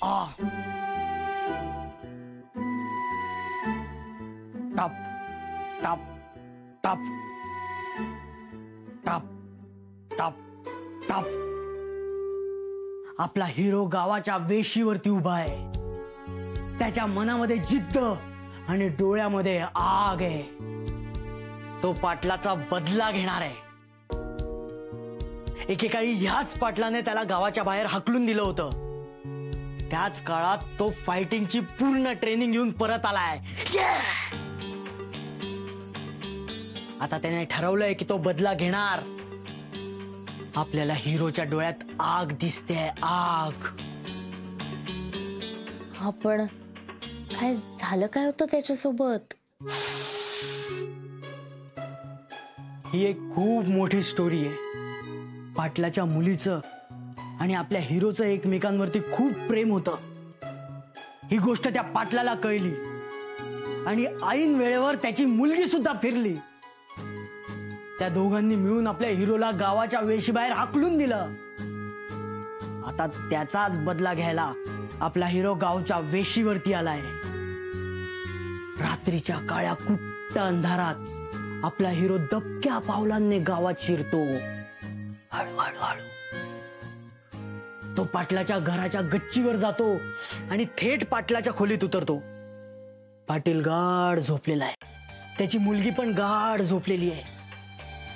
आ टप टप टप टप टप टप। आपला हिरो गावाच्या वेशीवरती उभा आहे। त्याच्या मनामध्ये जिद्द आणि डोळ्यामध्ये आग आहे। तो पाटलाचा बदला घेणार आहे। एकेकाळी ह्याच पाटलाने त्याला गावाच्या बाहेर हाकलून दिलं होतं। त्याच काळात तो फायटिंगची पूर्ण ट्रेनिंग घेऊन परत आलाय। आता त्याने ठरवलंय की तो बदला घेणार। आपल्याला हिरोच्या डोळ्यात आग दिसते, आग। हा पण काय झालं, काय होतं त्याच्यासोबत? ही एक खूप मोठी स्टोरी आहे। पाटलाच्या मुलीचं आणि आपल्या हिरोचं एकमेकांवरती खूप प्रेम होतं। ही गोष्ट त्या पाटलाला कळली आणि ऐन वेळेवर त्याची मुलगी सुद्धा फिरली। त्या दोघांनी मिळून आपल्या हिरोला गावाच्या वेशीबाहेर हाकलून दिलं। आता त्याचाच बदला घ्यायला आपला हिरो गावच्या वेशीवरती आलाय। रात्रीच्या काळ्या कुट्ट अंधारात आपला हिरो दबक्या पावलांनी गावात शिरतो। हळूहळू हळू तो पाटलाच्या घराच्या गच्चीवर जातो आणि थेट पाटलाच्या खोलीत उतरतो। पाटील गाढ झोपलेला आहे, त्याची मुलगी पण गाढ झोपलेली आहे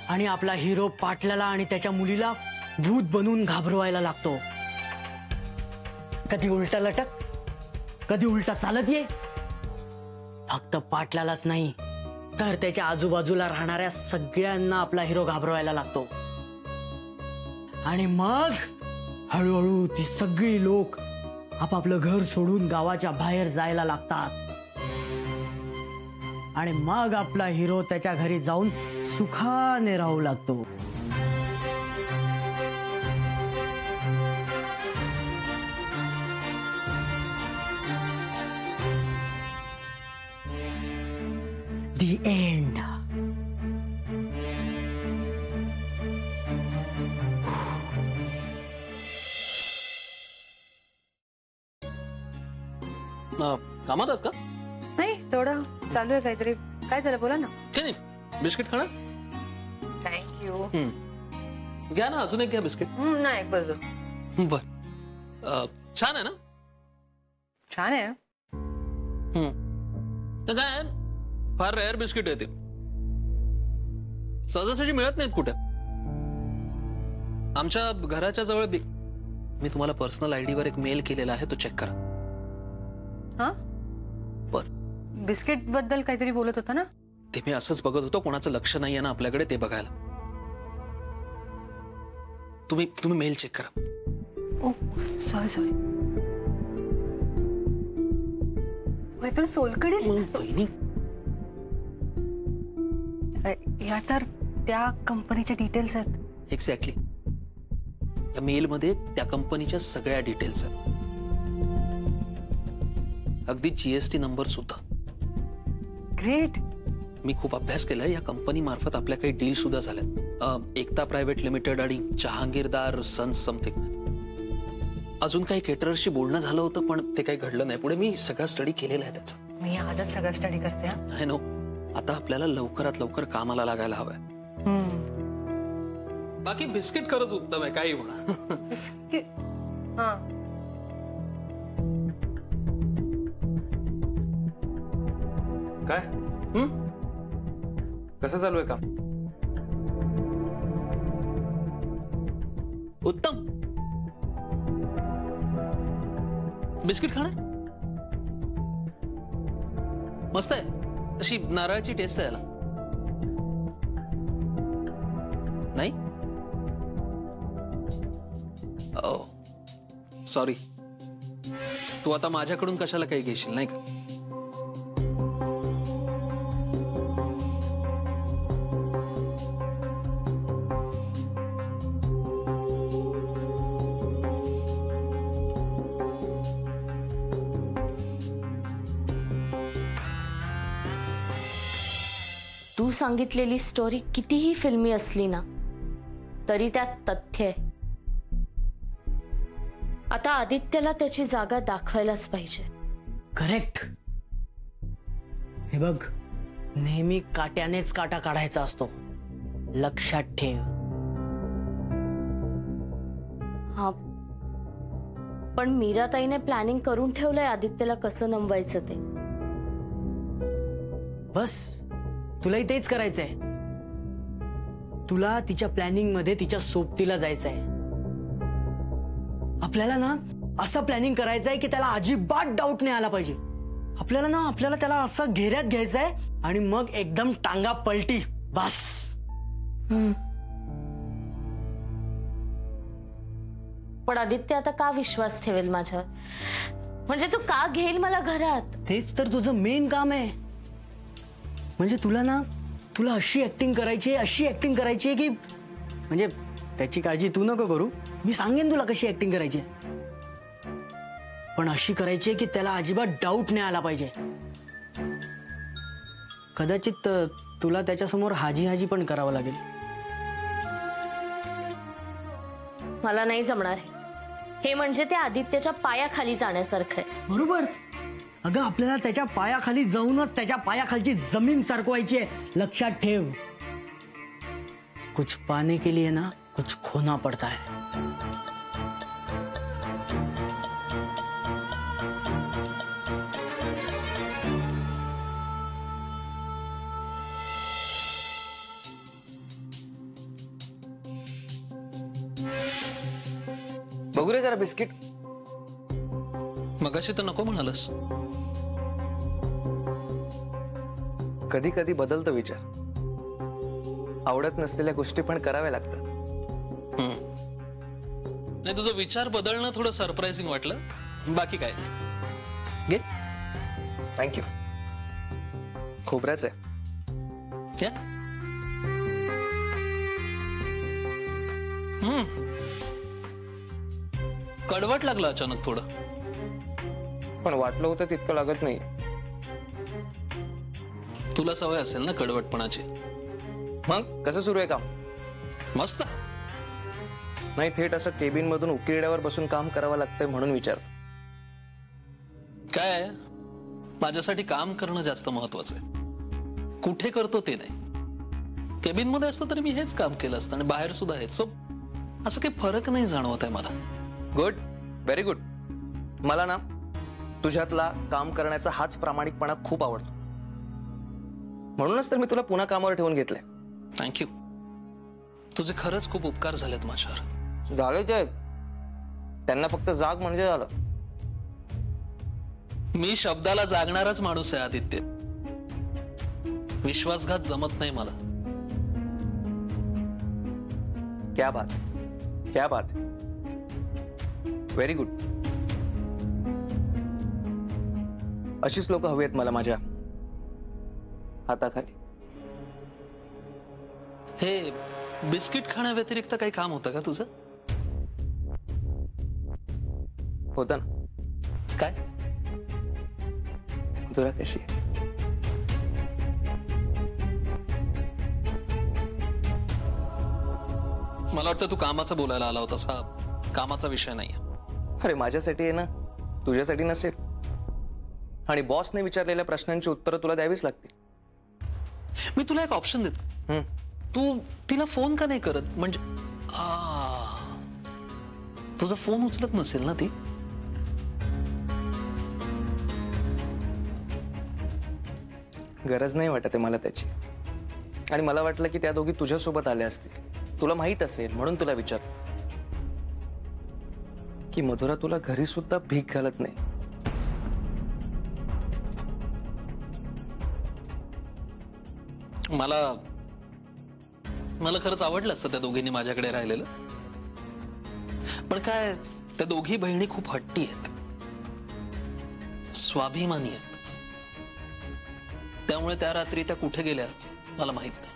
आणि आपला हिरो पाटलाला आणि त्याच्या मुलीला भूत बनवून घाबरवायला लागतो। कधी उलटा लटक, कधी उलटा चालत ये। फक्त पाटलालाच नाही तर त्याच्या आजूबाजूला राहणाऱ्या सगळ्यांना आपला हिरो घाबरवायला लागतो। आणि मग हळूहळू ती सगळी लोक आपापलं घर सोडून गावाच्या बाहेर जायला लागतात। आणि मग आपला हिरो त्याच्या घरी जाऊन सुखाने राहू लागतो। The end. कामात आहात का? नाही, थोडं चालू आहे काहीतरी। काय झालं, बोला ना। काय नाही, बिस्किट खाणार? थँक्यू। घ्या ना, अजून एक घ्या बिस्किट। नाही, बस बस। बर, छान आहे ना? छान आहे। तर काय फार रेअर बिस्किट येते, सहजासहजी मिळत नाहीत कुठे। आमच्या घराच्या जवळ मी तुम्हाला पर्सनल आयडी वर एक मेल केलेला आहे, तो चेक करा। हा, बर। बिस्किट बद्दल काहीतरी बोलत होता ना? ते मी असंच बघत होतो, कोणाचं लक्ष नाहीये ना आपल्याकडे ते बघायला। तुम्ही मेल चेक करा। ओ सॉरी सॉरी। तर सोलकडी या तर त्या कंपनीच्या डिटेल्स आहेत। एक्झॅक्टली, या मेल मध्ये त्या कंपनीच्या सगळ्या डिटेल्स आहेत, अगदी जीएसटी नंबर सुद्धा। ग्रेट। मी खूप अभ्यास केलाय। या कंपनी मार्फत आपल्या काही डील सुद्धा झाल्यात। एकता प्रायव्हेट लिमिटेड आणि जहांगीरदार सन्स समथिंग। अजून काही केटरर्सशी बोलणं झालं होतं पण ते काही घडलं नाही। पुढे मी सगळा स्टडी केलेला आहे त्याचा। मी आजच सगळं स्टडी करते। आय नो, आता आपल्याला लवकरात लवकर कामाला लागायला हवंय। बाकी बिस्किट खरंच उत्तम आहे, काही म्हणा। बिस्किट, हा। काय कसं चालू आहे काम? उत्तम। बिस्किट खाणार? मस्त आहे, अशी नारळाची टेस्ट आहे याला। नाही? सॉरी, तू आता माझ्याकडून कशाला काही घेशील नाही का? तू सांगितलेली स्टोरी कितीही फिल्मी असली ना तरी त्यात तथ्य आहे। आता आदित्यला त्याची जागा दाखवायलाच पाहिजे. करेक्ट. हे बघ, नेहमी काट्यानेच काटा काढायचा असतो, लक्षात ठेव. हा, पण मीराताईने प्लॅनिंग करून ठेवलंय आदित्यला कसं नमवायचं ते. बस तुलाही तेच करायचंय. तुला तिच्या प्लॅनिंग मध्ये तिच्या सोबतीला जायचंय. आपल्याला ना असं प्लॅनिंग करायचंय की त्याला अजिबात डाऊट नाही आला पाहिजे. आपल्याला त्याला असं घेऱ्यात घ्यायचंय आणि मग एकदम टांगा पलटी. बस. पण आदित्य आता का विश्वास ठेवेल माझ्यावर? म्हणजे तू का घेईल मला घरात? तेच तर तुझं मेन काम आहे. म्हणजे तुला अशी ऍक्टिंग करायची की म्हणजे त्याची काळजी तू नको करू, मी सांगेन तुला कशी ऍक्टिंग करायची. पण अशी करायची की त्याला अजिबात डाऊट नाही आला पाहिजे. कदाचित तुला त्याच्यासमोर हाजी पण करावं लागेल. मला नाही जमणार हे. म्हणजे त्या आदित्यच्या पायाखाली जाण्यासारखं आहे. बरोबर. अगं आपल्याला त्याच्या पायाखाली जाऊनच त्याच्या पायाखालची जमीन सरकवायची आहे, लक्षात ठेव. कुछ पाने के लिए ना कुछ खोना पड़ता है. बघू रे जरा बिस्किट. मगाशी तर नको म्हणालस. कधी कधी बदलतो विचार. आवडत नसलेल्या गोष्टी पण कराव्या लागतात. नाही, तुझा विचार बदलणं थोडं सरप्राइझिंग वाटलं. बाकी काय घे. थँक्यू. खोबऱ्याच आहे. क्या? कडवट लागलं अचानक थोडं. पण वाटलं होतं तितकं लागत नाही. तुला सवय असेल ना कडवटपणाची. मग कसं सुरू आहे काम? मस्त. नाही, थेट असं केबिन मधून उकिरड्यावर बसून काम करावं लागतंय म्हणून विचारतो. काय माझ्यासाठी काम करणं जास्त महत्वाचं आहे. कुठे करतो ते नाही. केबिन मध्ये असतं तरी मी हेच काम केलं असतं आणि बाहेर सुद्धा हेच. सो असं काही फरक नाही जाणवत आहे मला. Good, very good. मला ना तुझ्यातला काम करण्याचा हाच प्रामाणिकपणा खूप आवडतो. म्हणूनच तर मी तुला पुन्हा कामावर ठेवून घेतलंय. थँक्यू. तुझे खरंच खूप उपकार झालेत माझ्यावर. झाले ते, त्यांना फक्त जाग म्हणजे झालं. मी शब्दाला जागणाराच माणूस आहे आदित्य. विश्वासघात जमत नाही मला. क्या बात, क्या बात. Very good. अशीच लोक हवी आहेत मला माझ्या हाताखाली. हे बिस्किट खाण्याव्यतिरिक्त काही काम होतं का तुझं? होतं ना. काय? तुला कशी आहे? मला वाटतं तू कामाचं बोलायला आला होतास. हा कामाचा विषय नाही. अरे माझ्यासाठी आहे ना, तुझ्यासाठी नसेल. आणि बॉसने विचारलेल्या प्रश्नांची उत्तरं तुला द्यावीच लागतील. मी तुला एक ऑप्शन देतो. तू तिला फोन का नाही करत? म्हणजे तुझा फोन उचलत नसेल ना ती? गरज नाही वाटत आहे मला त्याची. आणि मला वाटलं की त्या दोघी तुझ्यासोबत आल्या असतील. तुला माहित असेल म्हणून तुला विचार की मधुरा तुला घरी सुद्धा भीक घालत नाही. मला खरंच आवडलं असतं त्या दोघींनी माझ्याकडे राहिलेलं. पण काय, त्या दोघी बहिणी खूप हट्टी आहेत, स्वाभिमानी आहेत. त्यामुळे त्या रात्री त्या कुठे गेल्या मला माहित नाही.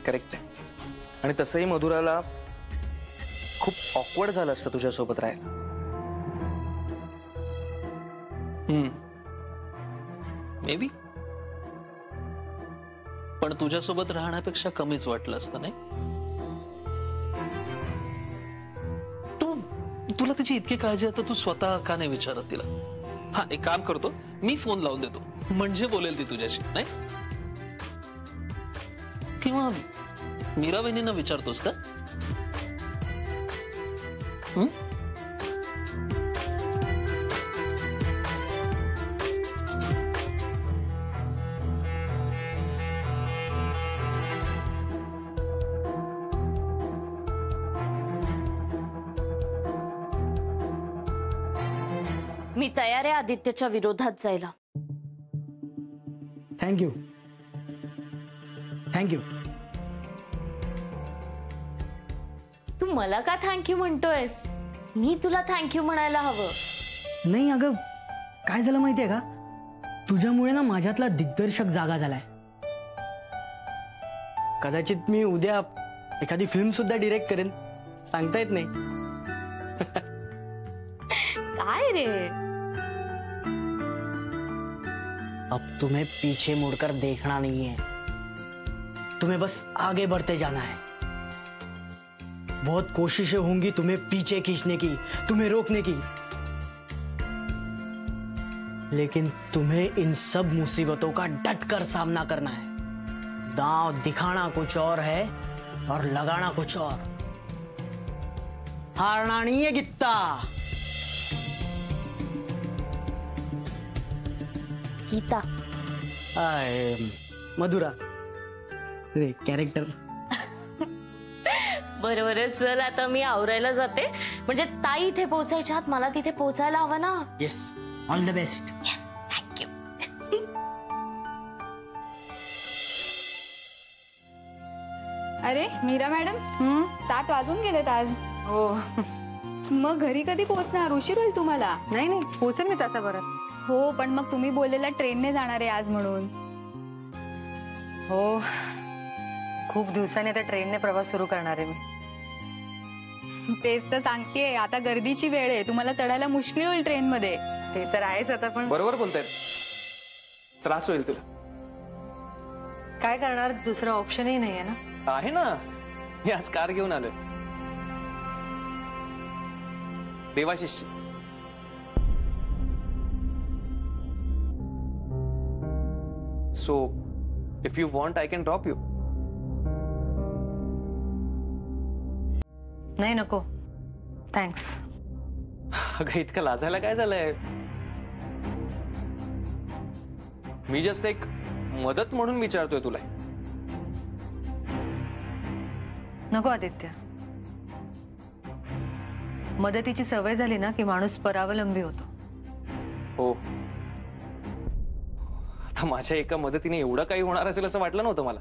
करेक्ट आहे. आणि तसंही मधुराला खूप ऑकवर्ड झालं असतं तुझ्यासोबत राहायला. May be. पण तुझ्यासोबत राहण्यापेक्षा कमीच वाटलं असतं नाही? तुला त्याची इतकी काळजी आहे तर तू स्वतः का नाही विचारत तिला? हा, एक काम करतो, मी फोन लावून देतो, म्हणजे बोलेल ती तुझ्याशी, नाही? किंवा मीरा वहिनींना विचारतोस का? हं? मी तयार आहे आदित्यच्या विरोधात जायला. थँक्यू. थँक्यू. तू मला का थँक्यू म्हणतोयस? मी तुला थँक्यू म्हणायला हवं. नाही अगं, काय झालं माहितीये का, तुझ्यामुळे ना माझ्यातला दिग्दर्शक जागा झालाय. कदाचित मी उद्या एखादी फिल्म सुद्धा डिरेक्ट करेन, सांगता येत नाही. काय रे? अब तुम्हें पीछे मुड़कर देखना नहीं है, तुम्हें बस आगे बढ़ते जाना है. बहुत कोशिशें होंगी तुम्हें पीछे खींचने की, तुम्हें रोकने की, लेकिन तुम्हें इन सब मुसीबतों का डट कर सामना करना है. दांव दिखाना कुछ और है और लगाना कुछ और. हारना नहीं है गित्ता. गीता. मधुरा रे कॅरेक्टर. बरोबर, चल आता मी आवरायला जाते. म्हणजे ताई इथे पोहोचायच्या आत मला तिथे पोहोचायला हवं ना. Yes, all the best. Yes, thank you. अरे मीरा मॅडम, 7 वाजून गेलेत आज. हो. मग घरी कधी पोहोचणार? उशीर होईल तुम्हाला. नाही नाही, पोचेल मी तासाभरात. हो, पण मग तुम्ही बोललेला ट्रेनने जाणार आहे आज म्हणून. हो, खूप दिवसांनी आता ट्रेनने प्रवास सुरू करणार आहे मी. तेच तर सांगतेय, आता गर्दीची वेळ आहे, तुम्हाला चढायला मुश्किल होईल ट्रेन मध्ये. ते तर आहेच आता, पण बरोबर बोलतायत, त्रास होईल तुला. काय करणार, दुसरा ऑप्शनही नाही आहे ना. आहे ना, मी आज कार घेऊन आलोय. देवाशिषची. So if you want I can drop you. नाही, नको, थँक्स. अगं, इतकं लाजायला काय झालंय? मी जस्ट एक मदत म्हणून विचारतोय तुला. नको आदित्य, मदतीची सवय झाली ना की माणूस परावलंबी होतो. हो, आता माझ्या एका मदतीने एवढं काही होणार असेल असं वाटलं नव्हतं मला.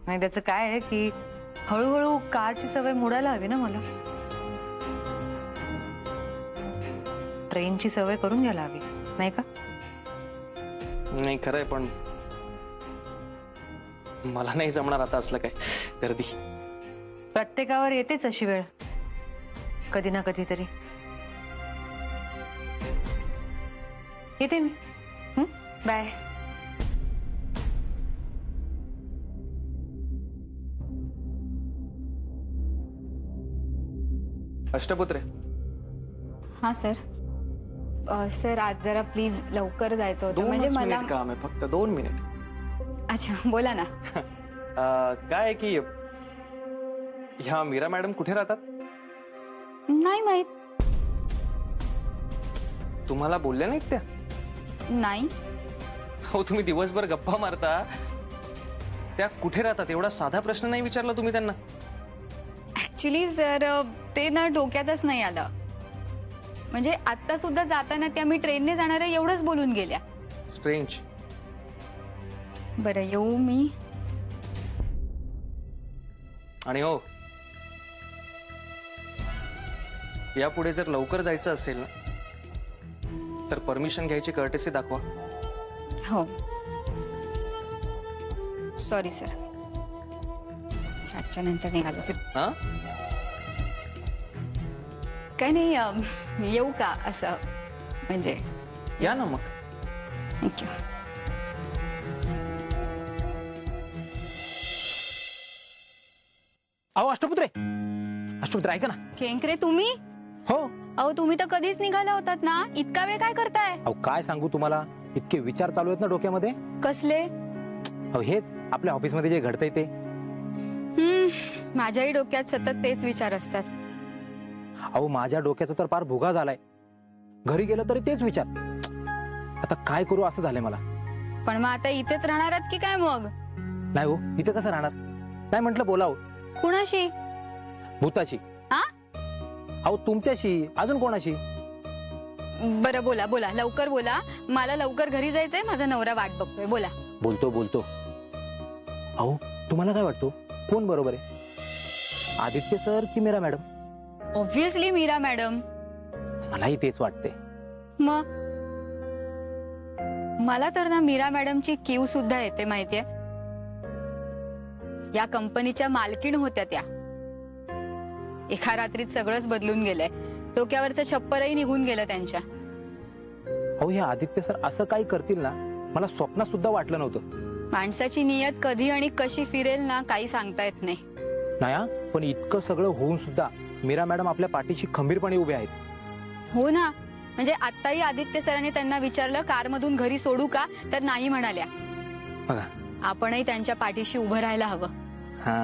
नाही, त्याचं काय आहे की हळूहळू कारची सवय मोडायला हवी ना मला. ट्रेनची सवय करून घ्यायला हवी, नाही का? नाही, खरंय, पण मला नाही जमणार आता असलं काय गर्दी. प्रत्येकावर येतेच अशी वेळ, कधी ना कधीतरी. येते मी. बाय. अष्टपुत्रे. हा सर. सर, आज जरा प्लीज लवकर जायचं होतं. म्हणजे 2 मला. मिनिट काम आहे, फक्त 2 मिनिट. अच्छा, बोला ना. काय आहे की ह्या मीरा मॅडम कुठे राहतात? नाही माहित. तुम्हाला बोलल्या नाहीत त्या? नाही. हो, तुम्ही दिवसभर गप्पा मारता, त्या कुठे राहतात एवढा साधा प्रश्न नाही विचारला तुम्ही त्यांना? ऍक्च्युली सर, ते ना डोक्यातच नाही आलं. म्हणजे आता सुद्धा जाताना त्या मी ट्रेनने जाणार आहे एवढंच बोलून गेल्या. स्ट्रेंज. बरं, येऊ मी. आणि हो, यापुढे जर लवकर जायचं असेल ना तर परमिशन घ्यायची कर्टेसी दाखवा. हो, सॉरी सर. 7च्या नंतर निघालो ते. हा, काय नाही, येऊ का असं म्हणजे. या ना मग. थँक्यू. अहो अष्टपुत्रे, अश्वित्र ऐका ना. केंकरे तुम्ही? हो. अहो तुम्ही तर कधीच निघाला होतात ना, इतका वेळ काय करताय? अहो काय सांगू तुम्हाला, इतके विचार चालू आहेत ना डोक्यामध्ये. कसले? अहो हेच आपल्या ऑफिसमध्ये जे घडतंय ते. माझ्याही डोक्यात सतत तेच विचार असतात. अहो माझ्या डोक्याचा तर पार भुगा झालाय. घरी गेलं तरी तेच विचार. आता काय करू असं झालंय मला. पण मग आता इथेच राहणार आहात की काय मग? नाही हो, इथे कसं राहणार. नाही म्हटलं बोलाव. कुणाशी? भूताशी. आ? अहो तुमच्याशी, अजून कोणाशी? बरं बोला बोला, लवकर बोला. मला लवकर घरी जायचंय, माझा नवरा वाट बघतोय. बोला. बोलतो बोलतो. अहो तुम्हाला काय वाटतो, कोण बरोबर आहे, आदित्य सर की Meera madam? Obviously Meera madam. मलाही तेच वाटते. मग मला तर ना मीरा मॅडमची कीव सुद्धा येते माहितीये. या कंपनीच्या मालकीण होत्या त्या. एका रात्रीत सगळंच बदलून गेलंय. डोक्यावरचं छप्परही निघून गेलं त्यांच्या. अहो हे आदित्य सर असं काही करतील ना, मला स्वप्नात सुद्धा वाटलं नव्हतं. माणसाची नियत कधी आणि कशी फिरेल ना, काही सांगता येत नाही. नाही पण इतकं सगळं होऊन सुद्धा मीरा मॅडम आपल्या पाठीशी खंबीरपणे उभे आहेत. हो ना, म्हणजे आत्ताही आदित्य सरांनी त्यांना विचारलं कार मधून घरी सोडू का, तर नाही म्हणाल्या. बघा आपणही त्यांच्या पाठीशी उभं राहायला हवं. हा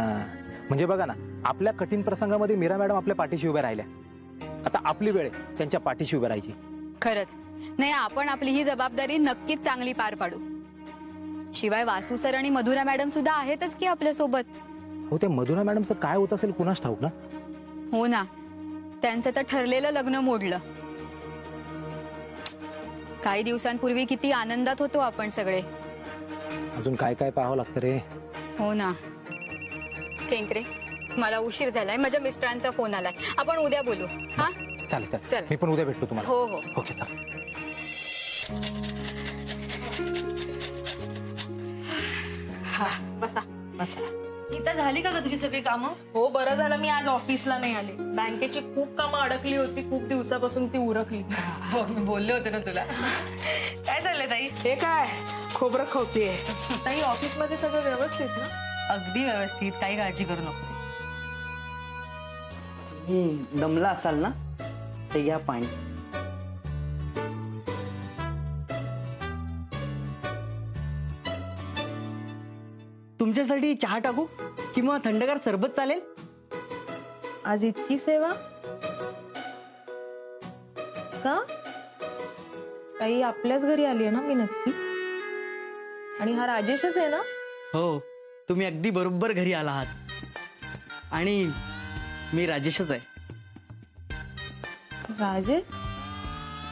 म्हणजे बघा ना, आपल्या कठीण प्रसंगामध्ये मीरा मॅडम आपल्या पाठीशी उभ्या राहिल्या. आता आपली वेळ आहे त्यांच्या पाठीशी उभ्या राहायची. खरंच नाही, आपण आपली ही जबाबदारी नक्कीच चांगली पार पाडू. शिवाय वासू सर आणि मधुरा मॅडम सुद्धा आहेतच की आपल्या सोबत. हो ते मधुरा मॅडमचं काय होत असेल कुणास ठाऊक ना. हो ना, त्यांचं तर ठरलेलं लग्न मोडलं. काही दिवसांपूर्वी किती आनंदात होतो आपण सगळे. अजून काय काय पाहावं लागतं रे. हो ना. केंकरे, मला उशीर झालाय, माझ्या मिस्टरांचा फोन आलाय. आपण उद्या बोलू. हा चालेल चल. चालेल, मी पण उद्या भेटतो तुम्हाला. हो हो. ओके चल. बसा बसा. इथं झाली का तुझी सगळी कामं? हो, बरं झालं मी आज ऑफिसला नाही आले. बँकेची खूप कामं अडकली होती, खूप दिवसापासून ती उरकली. हो, मी बोलले होते ना तुला. काय चाललंय ताई? हे काय खोबरं खावतीये? ताई ऑफिसमध्ये सगळं व्यवस्थित ना? अगदी व्यवस्थित, काही काळजी करू नकोस. दमला असाल ना, ते घ्या पाणी. तुमच्यासाठी चहा टाकू किंवा थंडगार सरबत चालेल? आज इतकी सेवा का? ताई आपल्याच घरी आली आहे ना मी नक्की? आणि हा राजेशच आहे ना? हो, तुम्ही अगदी बरोबर घरी आला आहात. आणि मी राजेशच आहे. राजेश?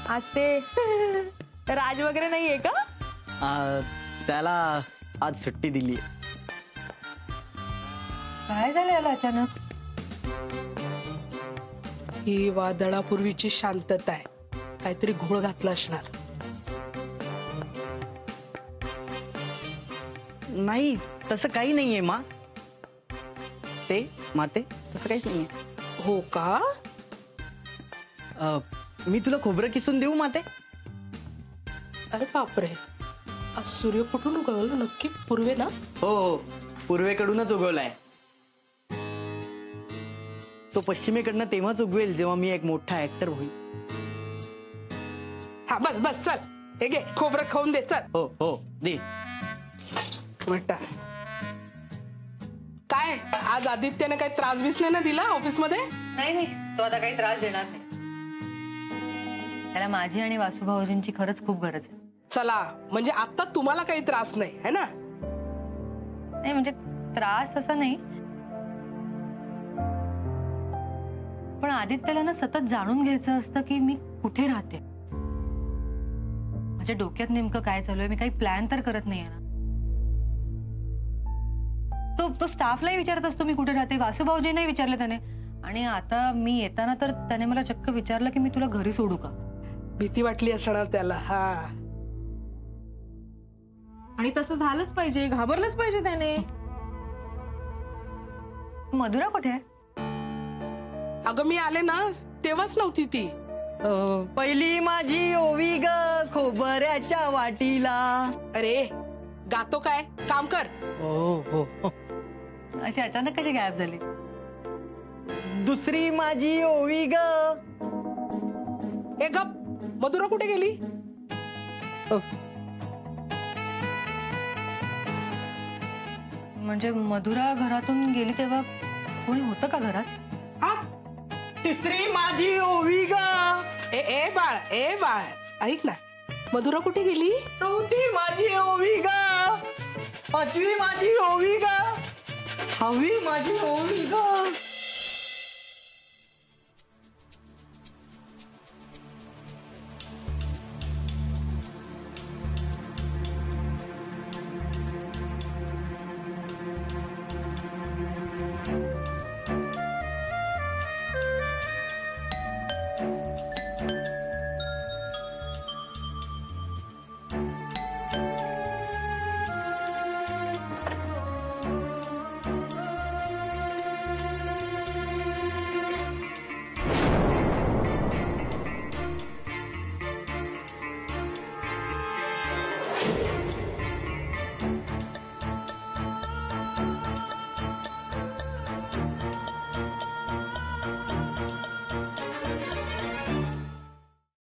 आज ते राज वगैरे नाहीये का? त्याला आज सुट्टी दिली. काय झालं याला अचानक? ही वादळापूर्वीची शांतता आहे, काहीतरी घोळ घातला असणार. नाही, तसं काही नाहीये मा. ते माते तसं काहीच नाहीये. हो का? मी तुला खोबरं किसून देऊ माते? अरे बापरे, आज सूर्य कुठून उगवला नक्की? पूर्वे ना? हो, पूर्वेकडूनच उगवलाय. तो पश्चिमेकडनं तेव्हाच उगवेल जेव्हा मी एक मोठा ऍक्टर होईल. हा बस बस चल, हे घे खोबरं खाऊन दे चल. हो हो दे. म्हणता काय आज आदित्यने काही त्रास बिस नाही ना दिला ऑफिसमध्ये? नाही नाही, तो आता काही त्रास देणार नाही. त्याला माझी आणि वासुभाऊजींची खरंच खूप गरज आहे. चला, म्हणजे आता तुम्हाला काही त्रास नाही है ना? नाही म्हणजे त्रास असा नाही, पण आदित्यला ना सतत जाणून घ्यायचं असतं की मी कुठे राहते. माझ्या डोक्यात नेमकं काय चालू आहे, मी काही प्लॅन तर करत नाहीये ना. तो स्टाफलाही विचारत असतो मी कुठे राहते, वासुभाऊजींनाही विचारलं त्याने. आणि आता मी येताना तर त्याने मला चक्क विचारलं की मी तुला घरी सोडू का. भीती वाटली असणार त्याला. हा, आणि तसं झालंच पाहिजे, घाबरलंच पाहिजे त्याने. मधुरा कुठे आहे? अगं मी आले ना तेव्हाच नव्हती ती. पहिली माझी ओवी ग खोबऱ्याच्या वाटीला. अरे गातो काय, काम कर. हो हो. अशी अचानक कशी गायब झाली? दुसरी माझी ओवी ग. ए गप, मधुरा कुठे गेली? म्हणजे मधुरा घरातून गेली तेव्हा कोणी होतं का घरात? हा? तिसरी माझी ओवी ग. ए बाळ ऐक ना, मधुरा कुठे गेली? चौथी माझी ओवी ग. पाचवी माझी ओवी ग. 6वी माझी ओवी ग.